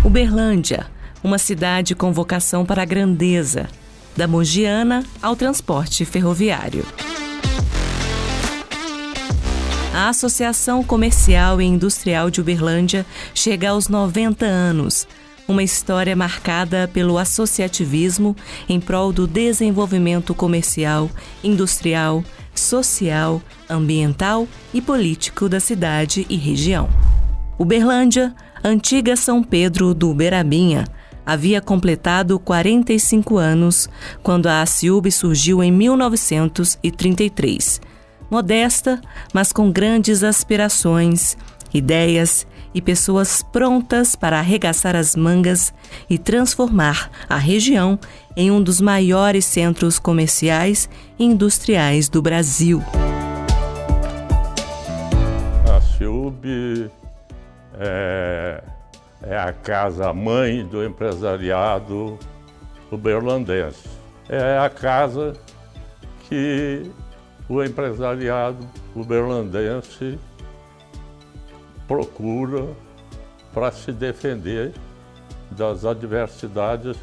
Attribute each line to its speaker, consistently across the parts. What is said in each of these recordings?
Speaker 1: Uberlândia, uma cidade com vocação para a grandeza, da Mogiana ao transporte ferroviário. A Associação Comercial e Industrial de Uberlândia chega aos 90 anos, uma história marcada pelo associativismo em prol do desenvolvimento comercial, industrial, social, ambiental e político da cidade e região. Uberlândia, antiga São Pedro do Uberabinha, havia completado 45 anos quando a ACIUB surgiu em 1933. Modesta, mas com grandes aspirações, ideias e pessoas prontas para arregaçar as mangas e transformar a região em um dos maiores centros comerciais e industriais do Brasil.
Speaker 2: A ACIUB é a casa-mãe do empresariado uberlandense. É a casa que o empresariado uberlandense procura para se defender das adversidades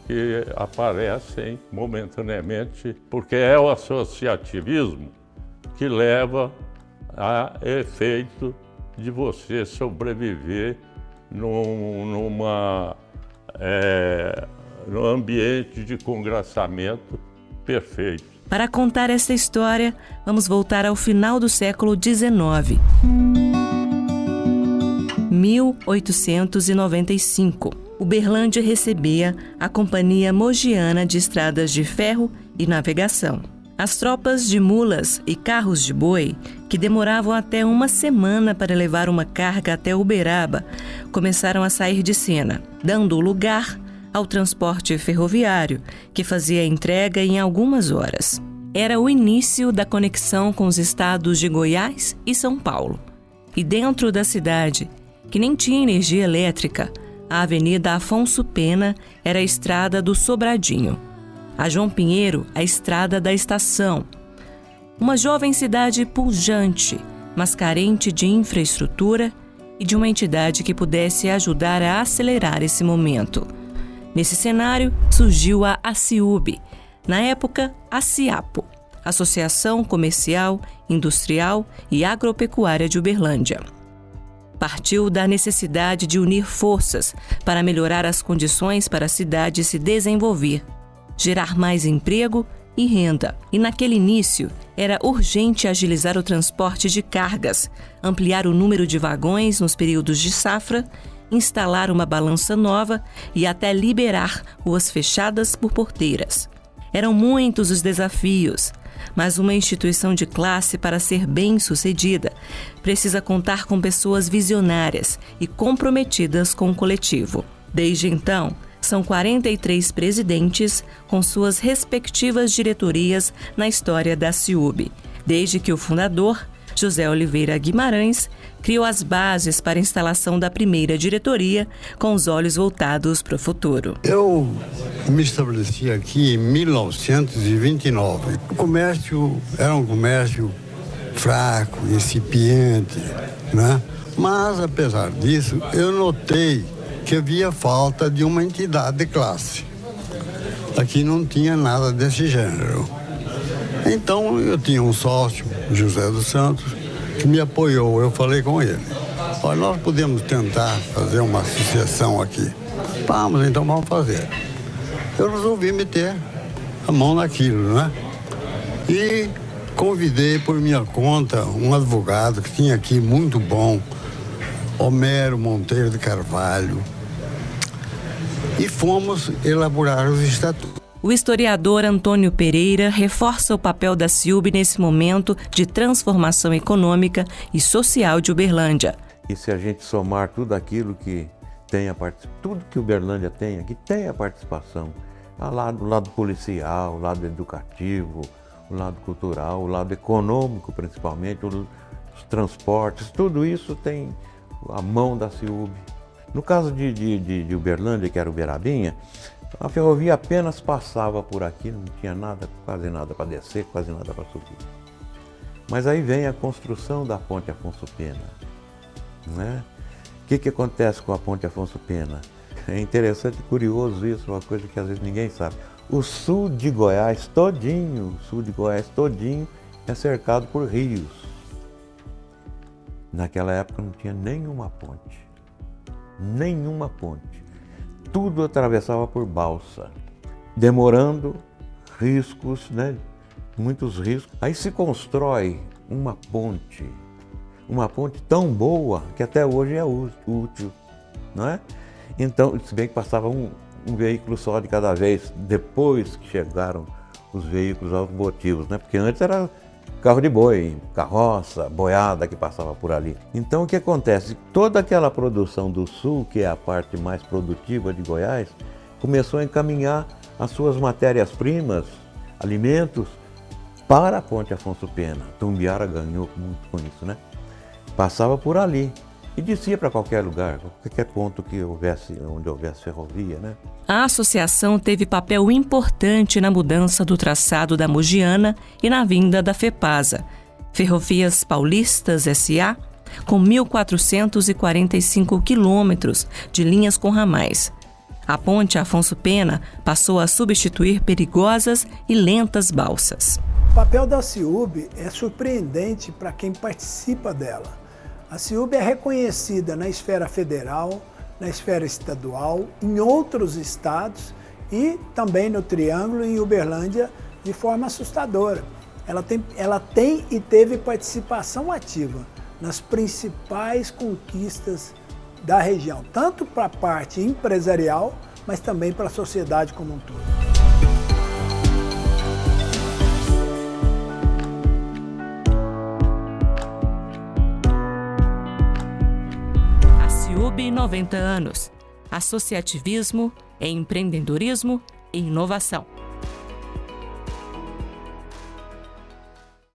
Speaker 2: que aparecem momentaneamente, porque é o associativismo que leva a efeito de você sobreviver num ambiente de congraçamento perfeito.
Speaker 1: Para contar esta história, vamos voltar ao final do século XIX. 1895. Uberlândia recebia a Companhia Mogiana de Estradas de Ferro e Navegação. As tropas de mulas e carros de boi, que demoravam até uma semana para levar uma carga até Uberaba, começaram a sair de cena, dando lugar ao transporte ferroviário, que fazia a entrega em algumas horas. Era o início da conexão com os estados de Goiás e São Paulo. E dentro da cidade, que nem tinha energia elétrica, a Avenida Afonso Pena era a estrada do Sobradinho. A João Pinheiro, a estrada da Estação. Uma jovem cidade pujante, mas carente de infraestrutura e de uma entidade que pudesse ajudar a acelerar esse momento. Nesse cenário, surgiu a ACIUB, na época, a ACIAPO, Associação Comercial, Industrial e Agropecuária de Uberlândia. Partiu da necessidade de unir forças para melhorar as condições para a cidade se desenvolver, gerar mais emprego e renda. E naquele início, era urgente agilizar o transporte de cargas, ampliar o número de vagões nos períodos de safra, instalar uma balança nova e até liberar ruas fechadas por porteiras. Eram muitos os desafios, mas uma instituição de classe, para ser bem-sucedida, precisa contar com pessoas visionárias e comprometidas com o coletivo. Desde então, são 43 presidentes com suas respectivas diretorias na história da ACIUB, desde que o fundador, José Oliveira Guimarães, criou as bases para a instalação da primeira diretoria, com os olhos voltados para o futuro.
Speaker 3: Eu me estabeleci aqui em 1929. O comércio era um comércio fraco, incipiente, né? Mas, apesar disso, eu notei que havia falta de uma entidade de classe. Aqui não tinha nada desse gênero. Então, eu tinha um sócio, José dos Santos, que me apoiou. Eu falei com ele: olha, nós podemos tentar fazer uma associação aqui. Vamos, então vamos fazer. Eu resolvi meter a mão naquilo, né? E convidei por minha conta um advogado que tinha aqui muito bom, Homero Monteiro de Carvalho, e fomos elaborar os estatutos.
Speaker 1: O historiador Antônio Pereira reforça o papel da ACIUB nesse momento de transformação econômica e social de Uberlândia.
Speaker 4: E se a gente somar tudo aquilo que tem tudo que Uberlândia tem aqui, tem a participação. O lado policial, o lado educativo, o lado cultural, o lado econômico principalmente, os transportes, tudo isso tem a mão da ACIUB. No caso de Uberlândia, que era Uberabinha, a ferrovia apenas passava por aqui, não tinha nada, quase nada para descer, quase nada para subir. Mas aí vem a construção da ponte Afonso Pena, né? O que acontece com a ponte Afonso Pena? É interessante e curioso isso, uma coisa que às vezes ninguém sabe. O sul de Goiás todinho é cercado por rios. Naquela época não tinha nenhuma ponte. Nenhuma ponte. Tudo atravessava por balsa, demorando riscos, né? Muitos riscos. Aí se constrói uma ponte tão boa que até hoje é útil, não é? Então, se bem que passava um veículo só de cada vez, depois que chegaram os veículos automotivos, né? Porque antes era carro de boi, carroça, boiada que passava por ali. Então o que acontece? Toda aquela produção do sul, que é a parte mais produtiva de Goiás, começou a encaminhar as suas matérias-primas, alimentos, para a ponte Afonso Pena. Tumbiara ganhou muito com isso, né? Passava por ali e descia para qualquer lugar, qualquer ponto que onde houvesse ferrovia, né?
Speaker 1: A associação teve papel importante na mudança do traçado da Mogiana e na vinda da FEPASA, Ferrovias Paulistas S.A., com 1.445 quilômetros de linhas com ramais. A ponte Afonso Pena passou a substituir perigosas e lentas balsas.
Speaker 5: O papel da CIUB é surpreendente para quem participa dela. A CIUB é reconhecida na esfera federal, na esfera estadual, em outros estados e também no Triângulo e em Uberlândia de forma assustadora. Ela tem e teve participação ativa nas principais conquistas da região, tanto para a parte empresarial, mas também para a sociedade como um todo.
Speaker 1: CIUB 90 anos. Associativismo, empreendedorismo e inovação.